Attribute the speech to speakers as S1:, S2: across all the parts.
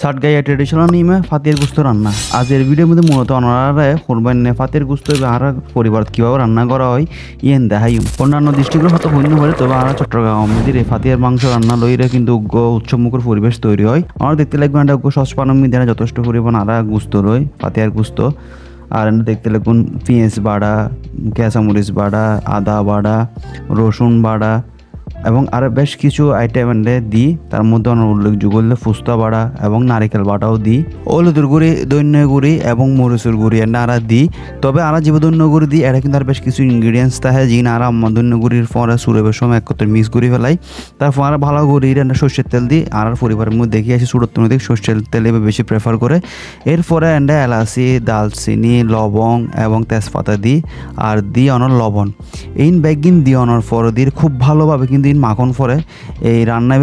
S1: সাটগাইয়া traditional নিয়মে ফাতির গুস্ত রান্না। আজের ভিডিওর মধ্যে মূলত অনারা করবেন ফাতির গুস্ত আর পরিবার কীভাবে রান্না করা হয় ইয়েন দেখাই। অন্যান্য দৃষ্টিগুলো হয়তো ভিন্ন করে, তবে আমরা চট্টগ্রাম মধ্যে ফাতির মাংস রান্না লইরে কিন্তু উৎসবমুখর পরিবেশ তৈরি হয়। আমরা দেখতে লাগবে এটা সসপানের মধ্যে যথেষ্ট পরিমাণ আরা গুস্ত রয়, ফাতির গুস্ত। আর দেখতে লাগুন পেঁয়াজ বাড়া, কাঁচামরিচ বাড়া, আদা বাড়া, রসুন বাড়া এবং আরও বেশ কিছু আইটেম দিই। তার মধ্যে উল্লেখযোগ্য হলে ফুস্তা বাড়া এবং নারিকেল বাটাও দিই। হলুদের গুঁড়ি, দৈন্য গুঁড়ি এবং মরিচের গুঁড়ি আরা দিই। তবে আরা যে দৈন্য গুঁড়ি দিই এটা কিন্তু আর বেশ কিছু ইনগ্রিডিয়েন্টস থাকে, যিনি আরা দৈন্য গুঁড়ির পরে সুরেবের সময় একত্রে মিক্স করে ফেলাই। তারপর আরা ভালো গুঁড়ি সর্ষের তেল দিই। আর পরিবারের মধ্যে দেখি আসি সুরত নদী সর্ষের তেল বেশি প্রেফার করে। এরপরে এলাচি, দালচিনি, লবং এবং তেজপাতা দিই। আর দিই অনর লবণ। এই ব্যাগিন দিয়ে অনর পরে দিয়ে খুব ভালোভাবে কিন্তু মাখন পরে এই রান্নায়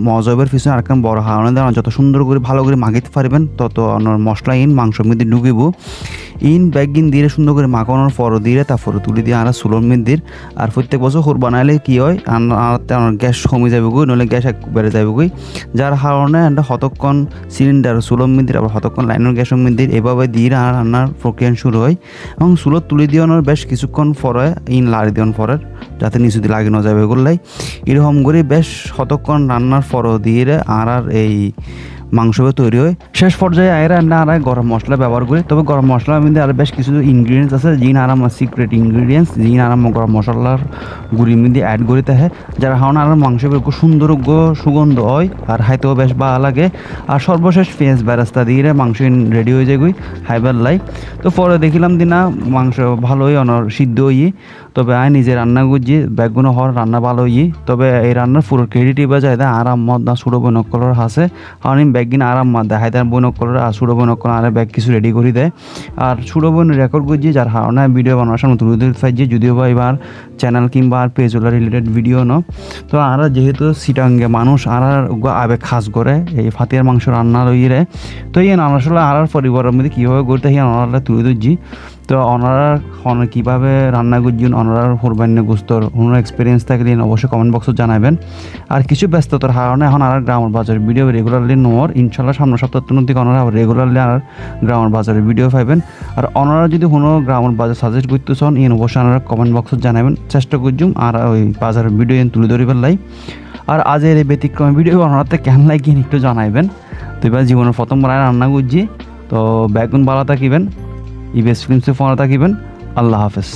S1: মজাবের পিছনে আরেকখান বড় হারণে দেওয়া যত সুন্দর করে ভালো করে মাখিতে পারবেন তত মশলা মাংসের মধ্যে ঢুকিব। ব্যাগিন দিয়ে সুন্দর করে মাখানোর পর দিয়ে তারপরে তুলে দিয়ে আর চুলোর মধ্যে। আর প্রত্যেক বছর হোর বানাইলে কী হয় গ্যাস কমে যাবে গই, নইলে গ্যাস বেড়ে যাবে গই, যার কারণে হতক্ষণ সিলিন্ডার চুলোর মধ্যে আবার হতক্ষণ লাইনের গ্যাসের মধ্যে এভাবে দিয়ে আর রান্নার প্রক্রিয়া শুরু হয়। এবং চুলোর তুলে দেওয়ানোর বেশ কিছুক্ষণ পরে লাড়ি দেওয়ার পরে যাতে নিচু দিয়ে লাগিয়ে না যাবে এগুলাই এরকম করে বেশ কতক্ষণ রান্নার পর দিয়ে আর এই মাংস তৈরি হয়। শেষ পর্যায়ে আর গরম মশলা ব্যবহার করি। তবে গরম মশলার মধ্যে আর বেশ কিছু ইনগ্রিডিয়েন্টস আছে, যিনি আমার সিক্রেট ইনগ্রিডিয়েন্টস, যিনি আর গরম মশলার গুঁড়ির মধ্যে অ্যাড করে থাকে, যারা হাওন আর মাংস খুব সুন্দর সুগন্ধ হয় আর খাইতেও বেশ ভালো লাগে। আর সর্বশেষ পেঁয়াজ বেরাস্তা দিয়ে মাংস রেডি হয়ে যায় হাইবার লাই। তো পরে দেখিলাম দিনা মাংস ভালোই অনর সিদ্ধ হই। তবে আয় নিজে রান্না করছি, ব্যাগগুলো হওয়ার রান্না ভালো হই। তবে এই রান্নার পুরো ক্রেডিট এবার যায় আরাম মদ না সুড়ো বনকলর হাসে, কারণ ব্যাগিন আরাম মদ দেখায় তার বনকলর আর সুড়ো বনকল আর ব্যাগ কিছু রেডি করে দেয়। আর সুড়ো বন রেকর্ড করছি, যার কারণে ভিডিও বানানোর সামনে তুলে দিতে পারছি, যদিও বা এবার চ্যানেল কিংবা আর পেজওয়ালা রিলেটেড ভিডিও ন। তো আর যেহেতু সিটাঙ্গে মানুষ আর আবেগ খাস করে এই ফাতির মাংস রান্না রইরে, তো এই আসলে আর পরিবারের মধ্যে কীভাবে করতে সেই আনারা তুলে দিচ্ছি। তো ওনারা কীভাবে রান্না করছেন, ওনার কোরবানি গোস্তর ওনার এক্সপিরিয়েন্স থাকলে অবশ্যই কমেন্ট বক্সে জানাবেন। আর কিছু ব্যস্ততার কারণে এখন আর গ্রামের বাজারের ভিডিও রেগুলারলি নোর, ইনশাল্লাহ সামনের সপ্তাহ থেকে ওনারা রেগুলারলি আর গ্রামের বাজারের ভিডিও পাইবেন। আর ওনারা যদি কোনো গ্রামের বাজার সাজেস্ট করতে চান অবশ্যই ওনারা কমেন্ট বক্সে জানাবেন, চেষ্টা করছুম আর ওই বাজারের ভিডিও তুলে ধরিবার লাই। আর আজের এই ব্যতিক্রম ভিডিও ওনারাতে কেমন লাগিয়ে একটু জানাইবেন। তো এবার জীবনের প্রথমবার রান্না করছি। তো ব্যাগুন ভালো থাকিবেন, ইবেস ফিল্মসে ফোন থাকিবেন। আল্লাহ হাফেজ।